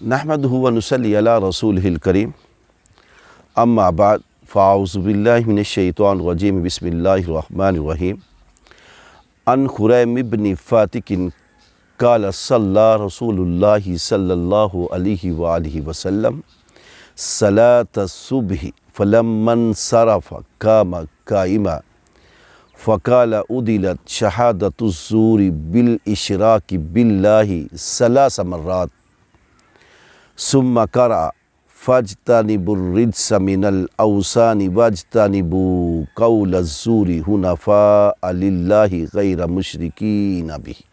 नहमदुहु व नुसल्ली अला रसूलिहिल करीम अम्मा बाद फ़ाऊज़ु बिल्लाहि मिनश्शैतानिर रजीम बिस्मिल्लाहिर रहमानिर रहीम अन खुरैम इब्न फ़ातिकिन क़ाल सल्ला रसूलुल्लाहि सल्लल्लाहु अलैहि व आलिहि वसल्लम सलात सुबहि फलम्मन सरफ़ काम काइमा फ़क़ाल उदिलत शहादतुज़्ज़ूरि बिल इशराक़ि बिल्लाहि सलास मर्रात सुम्मा क़रा फ़ज्तनिबुर्रिज्स मिनल औसानि वज्तनिबू क़ौलज़्ज़ूरि हुनफ़ा लिल्लाहि गैर मुशरिकीन बिही।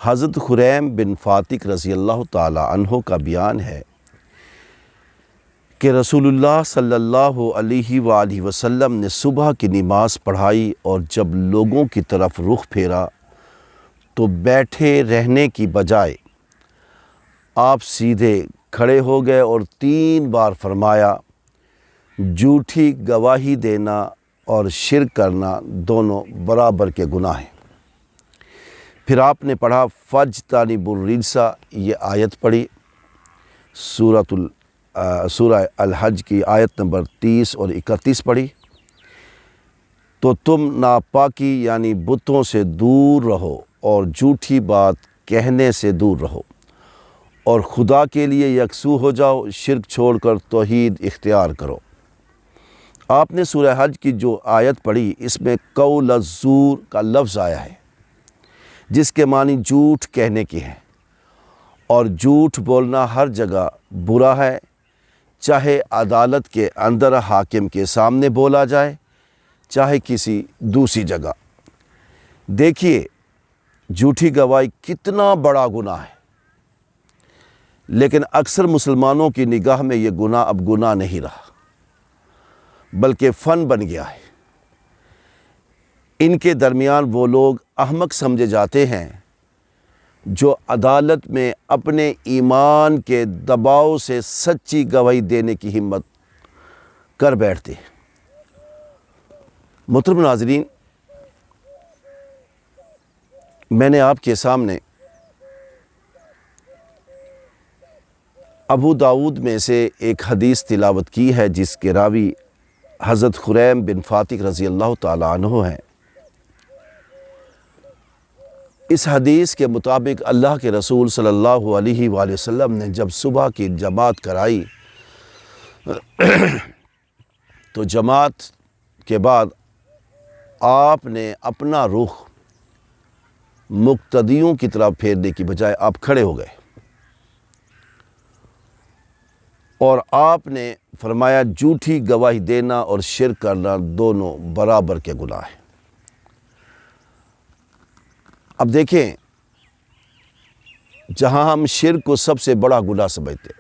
हज़रत खुरैम बिन फ़ातिक रज़ी अल्लाह ताला अन्हो का बयान है कि रसूलुल्लाह सल्लल्लाहु अलैहि वालैहि वसल्लम ने सुबह की नमाज़ पढ़ाई और जब लोगों की तरफ रुख फेरा तो बैठे रहने की बजाय आप सीधे खड़े हो गए और 3 बार फरमाया, झूठी गवाही देना और शिर्क करना दोनों बराबर के गुनाह हैं। फिर आपने पढ़ा फ़ज्तनिबुर्रिज्सा, ये आयत पढ़ी, सूरह अल-हज की आयत नंबर 30 और 31 पढ़ी। तो तुम नापाकी यानी बुतों से दूर रहो और झूठी बात कहने से दूर रहो और खुदा के लिए यकसू हो जाओ, शिर्क छोड़कर तौहीद इख्तियार करो। आपने सूरह हज की जो आयत पढ़ी इसमें क़ौलज़्ज़ूर का लफ्ज़ आया है जिसके मानी झूठ कहने की है, और झूठ बोलना हर जगह बुरा है, चाहे अदालत के अंदर हाकिम के सामने बोला जाए चाहे किसी दूसरी जगह। देखिए झूठी गवाही कितना बड़ा गुनाह है, लेकिन अक्सर मुसलमानों की निगाह में ये गुनाह अब गुनाह नहीं रहा बल्कि फ़न बन गया है। इनके दरमियान वो लोग अहमक समझे जाते हैं जो अदालत में अपने ईमान के दबाव से सच्ची गवाही देने की हिम्मत कर बैठते हैं। मोहतरम नाज़रीन, मैंने आपके सामने अबू दाऊद में से एक हदीस तिलावत की है जिसके रावी हज़रत खुरैम बिन फ़ातिक रज़ी अल्लाह ताला अन्हु हैं। इस हदीस के मुताबिक अल्लाह के रसूल सल्लल्लाहु अलैहि वसल्लम ने जब सुबह की जमात कराई तो जमात के बाद आपने अपना रुख मुक्तदियों की तरफ फेरने की बजाय आप खड़े हो गए और आपने फरमाया, झूठी गवाही देना और शिर्क करना दोनों बराबर के गुनाह हैं। अब देखें, जहां हम शिर्क को सबसे बड़ा गुनाह समझते,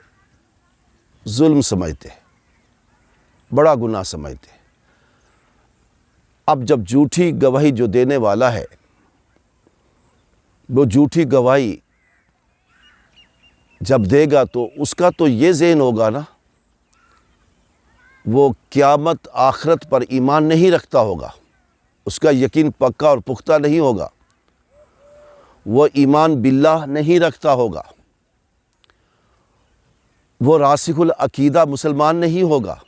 जुल्म समझते, बड़ा गुनाह समझते, अब जब झूठी गवाही जो देने वाला है वो झूठी गवाही जब देगा तो उसका तो ये ज़हन होगा ना, वो क़यामत आखिरत पर ईमान नहीं रखता होगा, उसका यकीन पक्का और पुख्ता नहीं होगा, वो ईमान बिल्लाह नहीं रखता होगा, वो रासिखुल अकीदा मुसलमान नहीं होगा,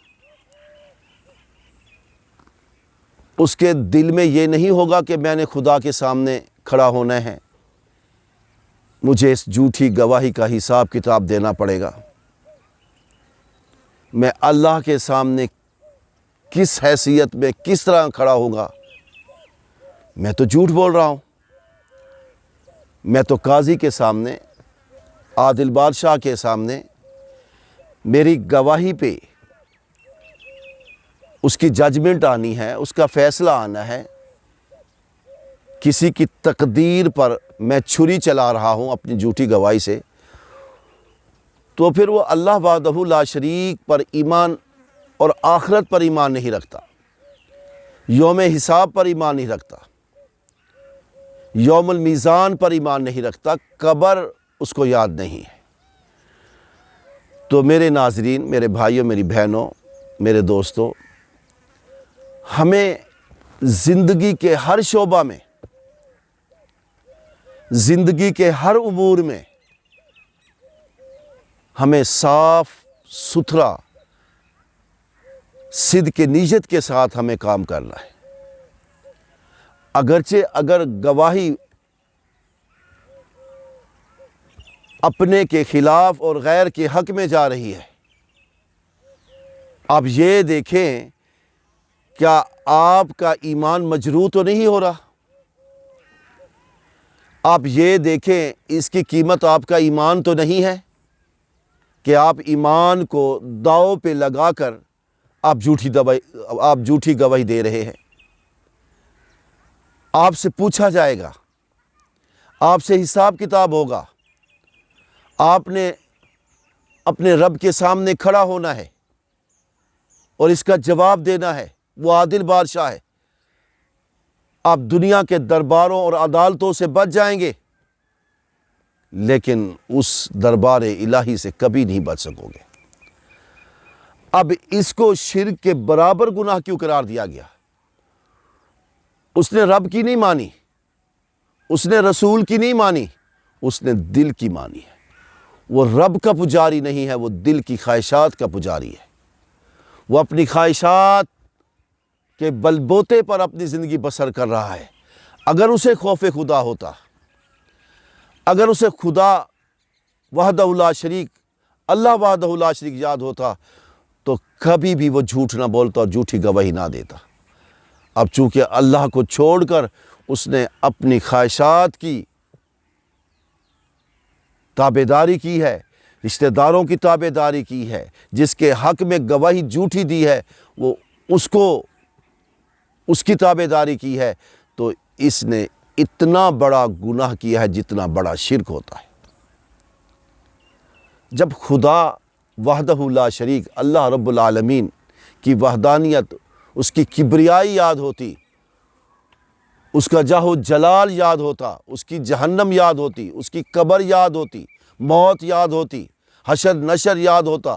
उसके दिल में ये नहीं होगा कि मैंने खुदा के सामने खड़ा होना है, मुझे इस झूठी गवाही का हिसाब किताब देना पड़ेगा, मैं अल्लाह के सामने किस हैसियत में किस तरह खड़ा होगा, मैं तो झूठ बोल रहा हूँ, मैं तो काजी के सामने, आदिल बादशाह के सामने मेरी गवाही पे उसकी जजमेंट आनी है, उसका फ़ैसला आना है। किसी की तकदीर पर मैं छुरी चला रहा हूँ अपनी झूठी गवाही से, तो फिर वो अल्लाह वहदहू ला शरीक पर ईमान और आखिरत पर ईमान नहीं रखता, यौम हिसाब पर ईमान नहीं रखता, यौमुल मीज़ान पर ईमान नहीं रखता, कब्र उसको याद नहीं है। तो मेरे नाज़रीन, मेरे भाइयों, मेरी बहनों, मेरे दोस्तों, हमें ज़िंदगी के हर शोबा में, ज़िंदगी के हर उमूर में ہمیں صاف ستھرا صدق نیت کے ساتھ ہمیں کام کرنا ہے۔ اگرچہ اگر گواہی اپنے کے خلاف اور غیر کے حق میں جا رہی ہے، آپ یہ دیکھیں کیا آپ کا ایمان مجروح تو نہیں ہو رہا؟ آپ یہ دیکھیں اس کی قیمت آپ کا ایمان تو نہیں ہے کہ آپ ایمان کو داؤ پہ لگا کر آپ جھوٹی گواہی دے رہے ہیں۔ آپ سے پوچھا جائے گا، آپ سے حساب کتاب ہوگا، آپ نے اپنے رب کے سامنے کھڑا ہونا ہے اور اس کا جواب دینا ہے۔ وہ عادل بادشاہ ہے۔ آپ دنیا کے درباروں اور عدالتوں سے بچ جائیں گے، لیکن اس دربار الہی سے کبھی نہیں بچ سکو گے۔ اب اس کو شرک کے برابر گناہ کیوں قرار دیا گیا؟ اس نے رب کی نہیں مانی، اس نے رسول کی نہیں مانی، اس نے دل کی مانی ہے۔ وہ رب کا پجاری نہیں ہے، وہ دل کی خواہشات کا پجاری ہے۔ وہ اپنی خواہشات کے بلبوتے پر اپنی زندگی بسر کر رہا ہے۔ اگر اسے خوف خدا ہوتا، اگر اسے خدا وحدہ لا شریک، اللہ وحدہ لا شریک یاد ہوتا تو کبھی بھی وہ جھوٹ نہ بولتا اور جھوٹی گواہی نہ دیتا۔ اب چونکہ اللہ کو چھوڑ کر اس نے اپنی خواہشات کی تابعداری کی ہے، رشتہ داروں کی تابعداری کی ہے، جس کے حق میں گواہی جھوٹی دی ہے وہ اس کی تابعداری کی ہے، تو اس نے اتنا بڑا گناہ کیا ہے جتنا بڑا شرک ہوتا ہے۔ جب خدا وحدہ لا شریک اللہ رب العالمین کی وحدانیت، اس کی کبریائی یاد ہوتی، اس کا جاہ و جلال یاد ہوتا، اس کی جہنم یاد ہوتی، اس کی قبر یاد ہوتی، موت یاد ہوتی، حشر نشر یاد ہوتا،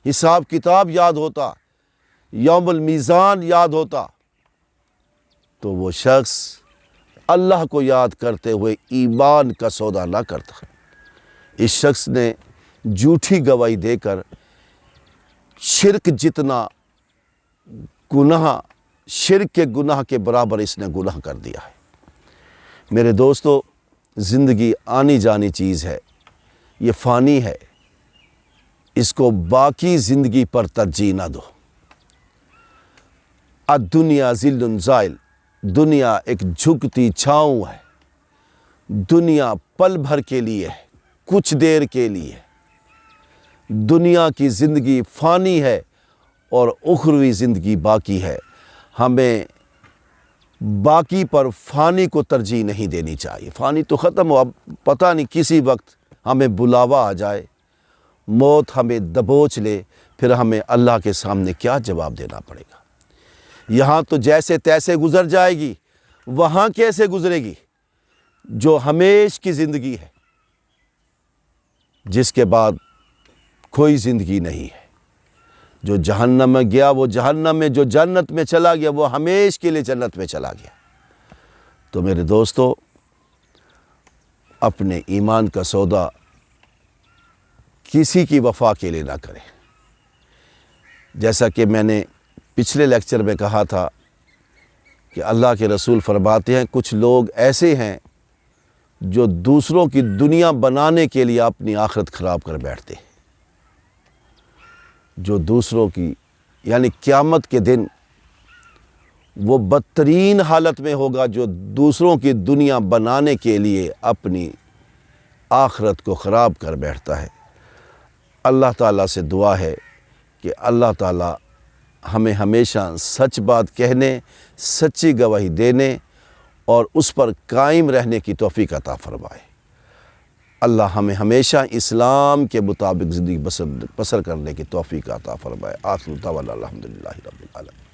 حساب کتاب یاد ہوتا، یوم المیزان یاد ہوتا، تو وہ شخص اللہ کو یاد کرتے ہوئے ایمان کا سودا نہ کرتا۔ اس شخص نے جھوٹی گواہی دے کر شرک جتنا گناہ، شرک کے گناہ کے برابر اس نے گناہ کر دیا ہے۔ میرے دوستو، زندگی آنی جانی چیز ہے، یہ فانی ہے، اس کو باقی زندگی پر ترجیح نہ دو۔ الدنیا ظل زائل، دنیا ایک جھکتی چھاؤں ہے، دنیا پل بھر کے لیے ہے، کچھ دیر کے لیے۔ دنیا کی زندگی فانی ہے اور اخروی زندگی باقی ہے۔ ہمیں باقی پر فانی کو ترجیح نہیں دینی چاہیے۔ فانی تو ختم ہو، اب پتہ نہیں کسی وقت ہمیں بلاوا آ جائے، موت ہمیں دبوچ لے، پھر ہمیں اللہ کے سامنے کیا جواب دینا پڑے گا۔ یہاں تو جیسے تیسے گزر جائے گی، وہاں کیسے گزرے گی؟ جو ہمیش کی زندگی ہے، جس کے بعد کوئی زندگی نہیں ہے۔ جو جہنم میں گیا وہ جہنم میں، جو جنت میں چلا گیا وہ ہمیش کے لیے جنت میں چلا گیا۔ تو میرے دوستو، اپنے ایمان کا سودا کسی کی وفا کے لیے نہ کریں۔ جیسا کہ میں نے پچھلے لیکچر میں کہا تھا کہ اللہ کے رسول فرماتے ہیں کچھ لوگ ایسے ہیں جو دوسروں کی دنیا بنانے کے لیے اپنی آخرت خراب کر بیٹھتے ہیں۔ جو دوسروں کی، یعنی قیامت کے دن وہ بدترین حالت میں ہوگا جو دوسروں کی دنیا بنانے کے لیے اپنی آخرت کو خراب کر بیٹھتا ہے۔ اللہ تعالیٰ سے دعا ہے کہ اللہ تعالیٰ ہمیں ہمیشہ سچ بات کہنے، سچی گواہی دینے اور اس پر قائم رہنے کی توفیق عطا فرمائے۔ اللہ ہمیں ہمیشہ اسلام کے مطابق زندگی بسر کرنے کی توفیق عطا فرمائے۔ آخر دعوانا الحمدللہ رب العالمین۔